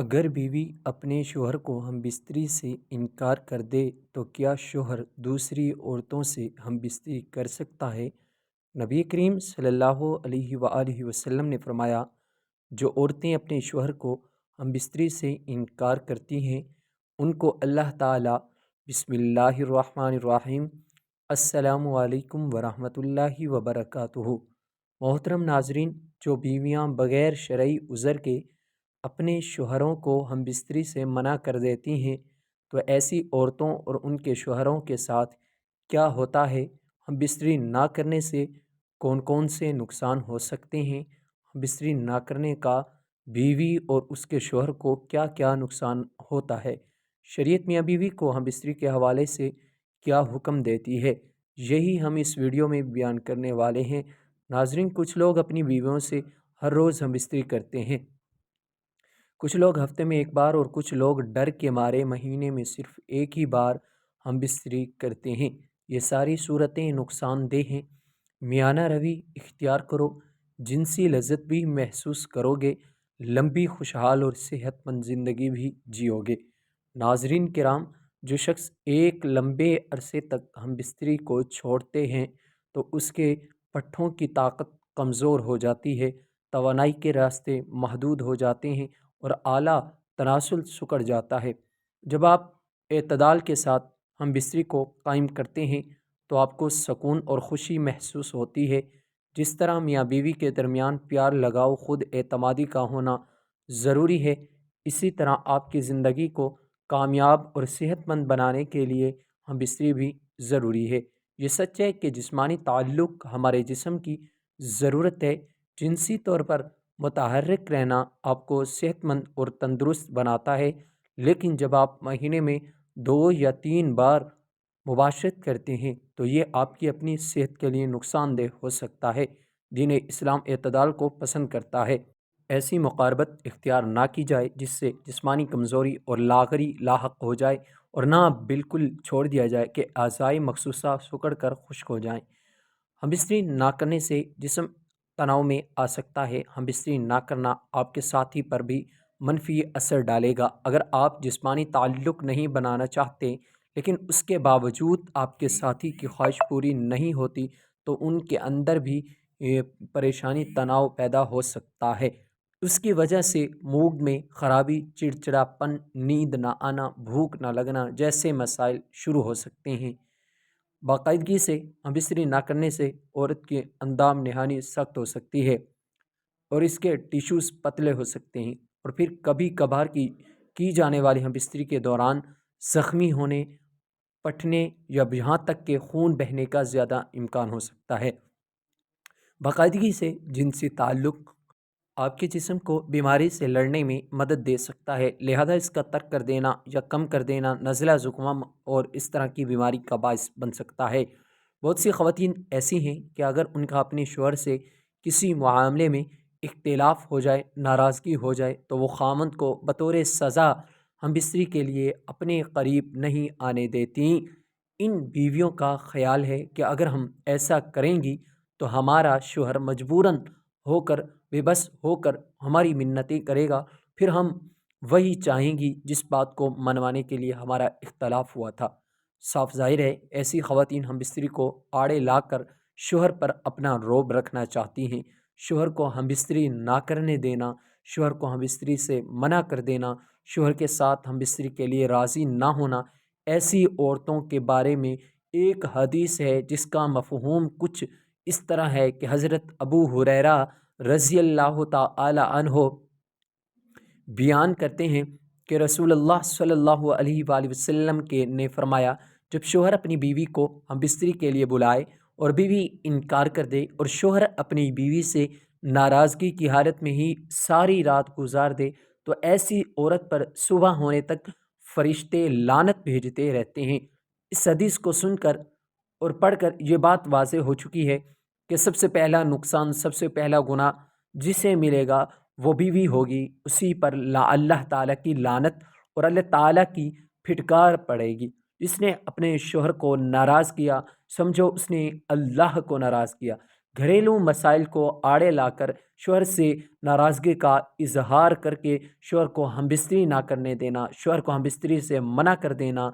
اگر بیوی اپنے شوہر کو ہم بستری سے انکار کر دے تو کیا شوہر دوسری عورتوں سے ہم بستری کر سکتا ہے؟ نبی کریم صلی اللہ علیہ وآلہ وسلم نے فرمایا، جو عورتیں اپنے شوہر کو ہم بستری سے انکار کرتی ہیں ان کو اللہ تعالیٰ بسم اللہ الرحمن الرحیم السلام علیکم ورحمۃ اللہ وبرکاتہ۔ محترم ناظرین، جو بیویاں بغیر شرعی عذر کے اپنے شوہروں کو ہم بستری سے منع کر دیتی ہیں تو ایسی عورتوں اور ان کے شوہروں کے ساتھ کیا ہوتا ہے، ہم بستری نہ کرنے سے کون کون سے نقصان ہو سکتے ہیں، ہم بستری نہ کرنے کا بیوی اور اس کے شوہر کو کیا کیا نقصان ہوتا ہے، شریعت میاں بیوی کو ہم بستری کے حوالے سے کیا حکم دیتی ہے، یہی ہم اس ویڈیو میں بیان کرنے والے ہیں۔ ناظرین، کچھ لوگ اپنی بیویوں سے ہر روز ہم بستری کرتے ہیں، کچھ لوگ ہفتے میں ایک بار، اور کچھ لوگ ڈر کے مارے مہینے میں صرف ایک ہی بار ہم بستری کرتے ہیں۔ یہ ساری صورتیں نقصان دہ ہیں۔ میانہ روی اختیار کرو، جنسی لذت بھی محسوس کرو گے، لمبی خوشحال اور صحت مند زندگی بھی جیو گے۔ ناظرین کرام، جو شخص ایک لمبے عرصے تک ہم بستری کو چھوڑتے ہیں تو اس کے پٹھوں کی طاقت کمزور ہو جاتی ہے، توانائی کے راستے محدود ہو جاتے ہیں اور اعلیٰ تناسل سکڑ جاتا ہے۔ جب آپ اعتدال کے ساتھ ہم بستری کو قائم کرتے ہیں تو آپ کو سکون اور خوشی محسوس ہوتی ہے۔ جس طرح میاں بیوی کے درمیان پیار، لگاؤ، خود اعتمادی کا ہونا ضروری ہے، اسی طرح آپ کی زندگی کو کامیاب اور صحت مند بنانے کے لیے ہم بستری بھی ضروری ہے۔ یہ سچ ہے کہ جسمانی تعلق ہمارے جسم کی ضرورت ہے۔ جنسی طور پر متحرک رہنا آپ کو صحت مند اور تندرست بناتا ہے، لیکن جب آپ مہینے میں 2 یا 3 بار مباشرت کرتے ہیں تو یہ آپ کی اپنی صحت کے لیے نقصان دہ ہو سکتا ہے۔ دین اسلام اعتدال کو پسند کرتا ہے۔ ایسی مقاربت اختیار نہ کی جائے جس سے جسمانی کمزوری اور لاغری لاحق ہو جائے، اور نہ بالکل چھوڑ دیا جائے کہ اعضائے مخصوصہ سکڑ کر خشک ہو جائیں۔ ہم بستری نہ کرنے سے جسم تناؤ میں آ سکتا ہے۔ ہم بستری نہ کرنا آپ کے ساتھی پر بھی منفی اثر ڈالے گا۔ اگر آپ جسمانی تعلق نہیں بنانا چاہتے لیکن اس کے باوجود آپ کے ساتھی کی خواہش پوری نہیں ہوتی تو ان کے اندر بھی پریشانی، تناؤ پیدا ہو سکتا ہے۔ اس کی وجہ سے موڈ میں خرابی، چڑچڑاپن، نیند نہ آنا، بھوک نہ لگنا جیسے مسائل شروع ہو سکتے ہیں۔ باقاعدگی سے ہم بستری نہ کرنے سے عورت کی اندام نہانی سخت ہو سکتی ہے اور اس کے ٹیشوز پتلے ہو سکتے ہیں، اور پھر کبھی کبھار کی جانے والی ہم بستری کے دوران زخمی ہونے، پھٹنے یا یہاں تک کہ خون بہنے کا زیادہ امکان ہو سکتا ہے۔ باقاعدگی سے جنسی تعلق آپ کے جسم کو بیماری سے لڑنے میں مدد دے سکتا ہے، لہذا اس کا ترک کر دینا یا کم کر دینا نزلہ، زکام اور اس طرح کی بیماری کا باعث بن سکتا ہے۔ بہت سی خواتین ایسی ہیں کہ اگر ان کا اپنے شوہر سے کسی معاملے میں اختلاف ہو جائے، ناراضگی ہو جائے تو وہ خامند کو بطور سزا ہم بستری کے لیے اپنے قریب نہیں آنے دیتی۔ ان بیویوں کا خیال ہے کہ اگر ہم ایسا کریں گی تو ہمارا شوہر مجبوراً ہو کر، بے بس ہو کر ہماری منتیں کرے گا، پھر ہم وہی چاہیں گی جس بات کو منوانے کے لیے ہمارا اختلاف ہوا تھا۔ صاف ظاہر ہے ایسی خواتین ہم بستری کو آڑے لا کر شوہر پر اپنا رعب رکھنا چاہتی ہیں۔ شوہر کو ہم بستری نہ کرنے دینا، شوہر کو ہم بستری سے منع کر دینا، شوہر کے ساتھ ہم بستری کے لیے راضی نہ ہونا، ایسی عورتوں کے بارے میں ایک حدیث ہے جس کا مفہوم کچھ اس طرح ہے کہ حضرت ابو ہریرہ رضی اللہ تعالی عنہ بیان کرتے ہیں کہ رسول اللہ صلی اللہ علیہ وآلہ وسلم نے فرمایا، جب شوہر اپنی بیوی کو ہم بستری کے لیے بلائے اور بیوی انکار کر دے، اور شوہر اپنی بیوی سے ناراضگی کی حالت میں ہی ساری رات گزار دے، تو ایسی عورت پر صبح ہونے تک فرشتے لعنت بھیجتے رہتے ہیں۔ اس حدیث کو سن کر اور پڑھ کر یہ بات واضح ہو چکی ہے کہ سب سے پہلا نقصان، سب سے پہلا گناہ جسے ملے گا وہ بیوی ہوگی، اسی پر اللہ تعالیٰ کی لعنت اور اللہ تعالیٰ کی پھٹکار پڑے گی۔ جس نے اپنے شوہر کو ناراض کیا، سمجھو اس نے اللہ کو ناراض کیا۔ گھریلو مسائل کو آڑے لا کر شوہر سے ناراضگی کا اظہار کر کے شوہر کو ہم بستری نہ کرنے دینا، شوہر کو ہم بستری سے منع کر دینا،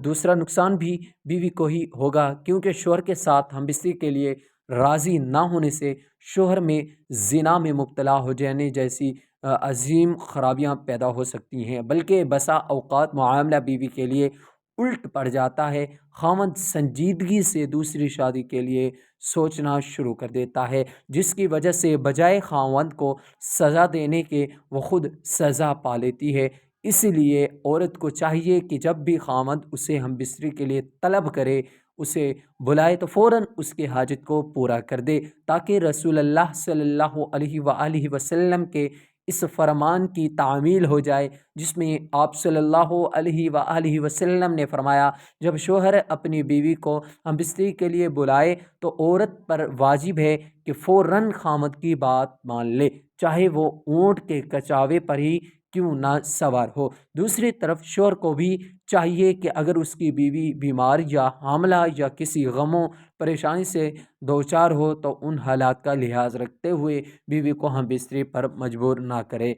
دوسرا نقصان بھی بیوی کو ہی ہوگا، کیونکہ شوہر کے ساتھ ہم بستری کے لیے راضی نہ ہونے سے شوہر میں زنا میں مبتلا ہو جانے جیسی عظیم خرابیاں پیدا ہو سکتی ہیں، بلکہ بسا اوقات معاملہ بیوی کے لیے الٹ پڑ جاتا ہے۔ خاوند سنجیدگی سے دوسری شادی کے لیے سوچنا شروع کر دیتا ہے، جس کی وجہ سے بجائے خاوند کو سزا دینے کے وہ خود سزا پا لیتی ہے۔ اس لیے عورت کو چاہیے کہ جب بھی خاوند اسے ہم بستری کے لیے طلب کرے، اسے بلائے تو فوراً اس کے حاجت کو پورا کر دے، تاکہ رسول اللہ صلی اللہ علیہ وآلہ وسلم کے اس فرمان کی تعمیل ہو جائے، جس میں آپ صلی اللہ علیہ وآلہ وسلم نے فرمایا، جب شوہر اپنی بیوی کو ہم بستری کے لیے بلائے تو عورت پر واجب ہے کہ فوراً خاوند کی بات مان لے، چاہے وہ اونٹ کے کچاوے پر ہی کیوں نہ سوار ہو۔ دوسری طرف شوہر کو بھی چاہیے کہ اگر اس کی بیوی بیمار یا حاملہ یا کسی غم و پریشانی سے دوچار ہو تو ان حالات کا لحاظ رکھتے ہوئے بیوی کو ہم بستری پر مجبور نہ کرے۔